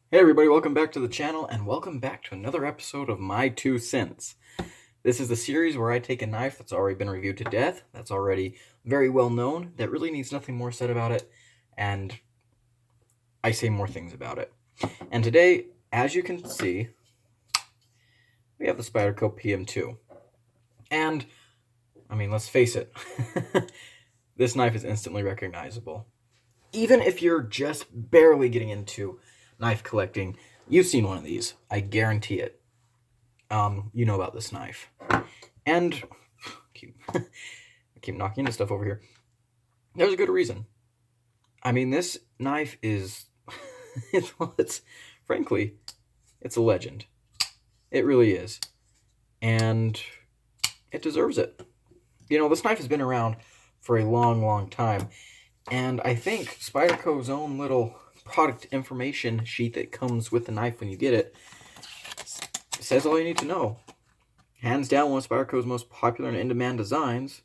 Hey everybody, welcome back to the channel, and welcome back to another episode of My Two Cents. This is the series where I take a knife that's already been reviewed to death, that's already very well known, that really needs nothing more said about it, and I say more things about it. And today, as you can see, we have the Spyderco PM2. And, I mean, let's face it, this knife is instantly recognizable. Even if you're just barely getting into knife collecting, you've seen one of these. I guarantee it. You know about this knife. And I keep knocking into stuff over here. There's a good reason. I mean, this knife is frankly, it's a legend. It really is. And it deserves it. You know, this knife has been around for a long, long time. And I think Spyderco's own little product information sheet that comes with the knife when you get it says all you need to know. Hands down, one of Spyderco's most popular and in-demand designs,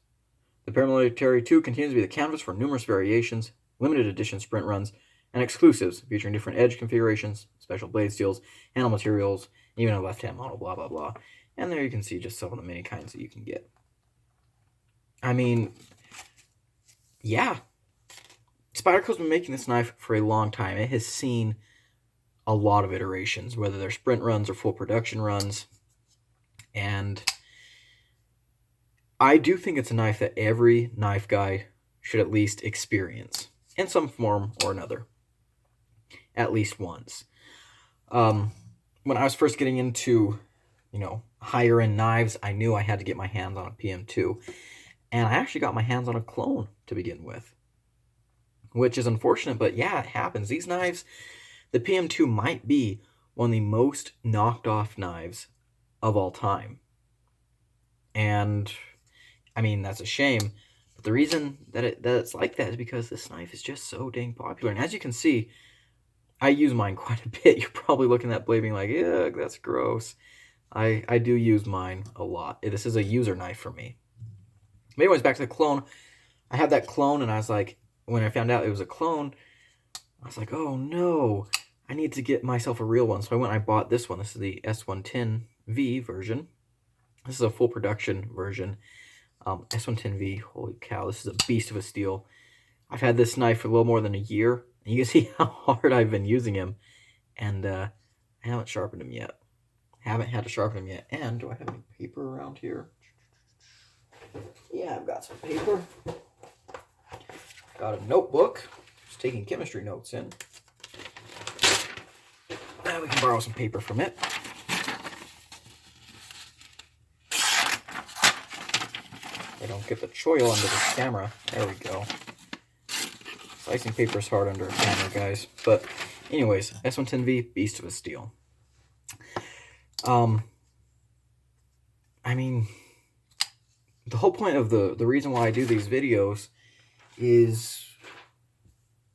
the Paramilitary 2 continues to be the canvas for numerous variations, limited edition sprint runs, and exclusives featuring different edge configurations, special blade steels, handle materials, even a left-hand model, blah, blah, blah. And there you can see just some of the many kinds that you can get. I mean, yeah. Spyderco's been making this knife for a long time. It has seen a lot of iterations, whether they're sprint runs or full production runs. And I do think it's a knife that every knife guy should at least experience in some form or another, at least once. When I was first getting into, higher end knives, I knew I had to get my hands on a PM2, and I actually got my hands on a clone to begin with, which is unfortunate, but yeah, it happens. These knives, the PM2 might be one of the most knocked off knives of all time. And I mean, that's a shame. But the reason that it's like that is because this knife is just so dang popular. And as you can see, I use mine quite a bit. You're probably looking at that blade being like, ugh, that's gross. I do use mine a lot. This is a user knife for me. But anyways, back to the clone. I had that clone, and I was like, when I found out it was a clone, I was like, oh no, I need to get myself a real one. So I went and I bought this one. This is the S110V version. This is a full production version. S110V, holy cow, this is a beast of a steel. I've had this knife for a little more than a year, and you can see how hard I've been using him, and I haven't sharpened him yet. Haven't had to sharpen him yet. And do I have any paper around here? Yeah, I've got some paper. Got a notebook. Just taking chemistry notes in. Now we can borrow some paper from it. I don't get the choil under the camera. There we go. Slicing paper is hard under a camera, guys. But anyways, S110V, beast of a steel. I mean, the whole point of the reason why I do these videos is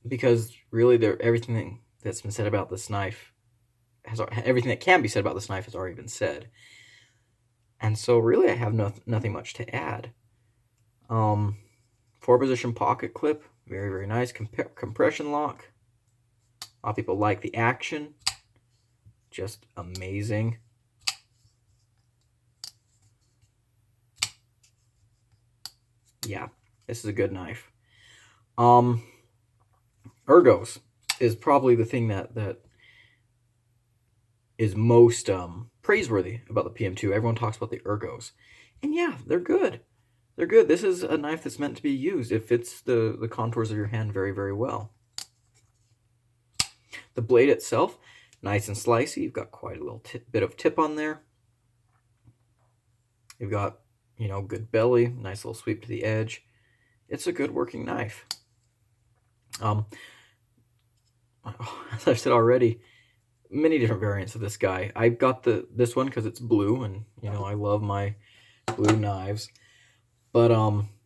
because really everything that's been said about this knife everything that can be said about this knife has already been said. And so really I have nothing much to add. 4-position pocket clip, very, very nice. Compression lock. A lot of people like the action. Just amazing. Yeah, this is a good knife. Ergos is probably the thing that is most praiseworthy about the PM2. Everyone talks about the ergos. And yeah, they're good. They're good. This is a knife that's meant to be used. It fits the contours of your hand very, very well. The blade itself, nice and slicey. You've got quite a little bit of tip on there. You've got, good belly, nice little sweep to the edge. It's a good working knife. As I've said already, many different variants of this guy. I got this one because it's blue, and I love my blue knives. But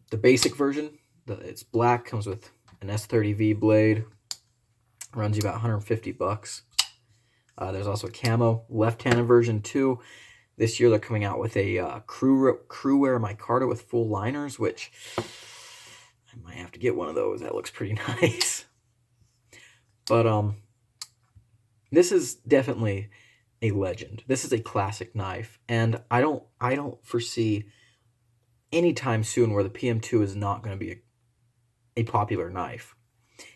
the basic version, it's black, comes with an S30V blade, runs you about 150 bucks. There's also a camo left-handed version too. This year they're coming out with a crew wear micarta with full liners, which I might have to get one of those. That looks pretty nice. But This is definitely a legend. This is a classic knife, and I don't foresee anytime soon where the PM2 is not going to be a popular knife.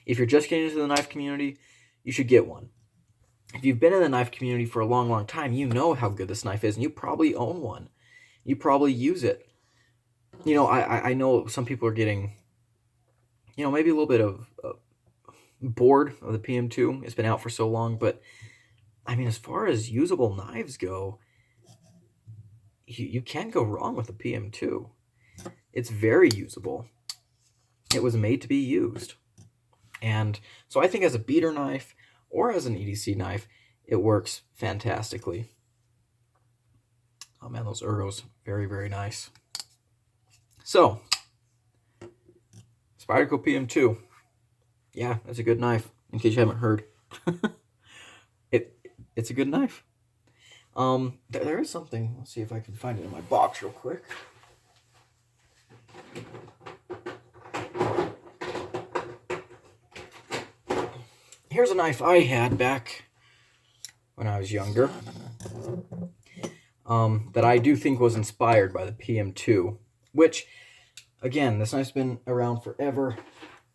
If you're just getting into the knife community, you should get one. If you've been in the knife community for a long, long time, you know how good this knife is, and you probably own one. You probably use it. I know some people are getting, maybe a little bit of bored of the PM2. It's been out for so long, but I mean, as far as usable knives go, you can't go wrong with the PM2. It's very usable. It was made to be used. And so I think as a beater knife or as an EDC knife, it works fantastically. Oh man, those ergos, very, very nice. So, Spyderco PM2. Yeah, that's a good knife, in case you haven't heard. It's a good knife. There is something. Let's see if I can find it in my box real quick. Here's a knife I had back when I was younger, that I do think was inspired by the PM2, which, again, this knife's been around forever.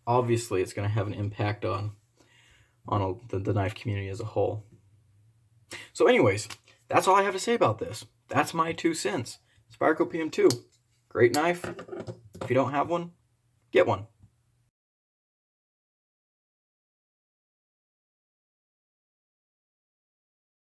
Obviously, it's going to have an impact on the knife community as a whole. So anyways, that's all I have to say about this. That's my 2 cents. Spyderco PM2. Great knife. If you don't have one, get one.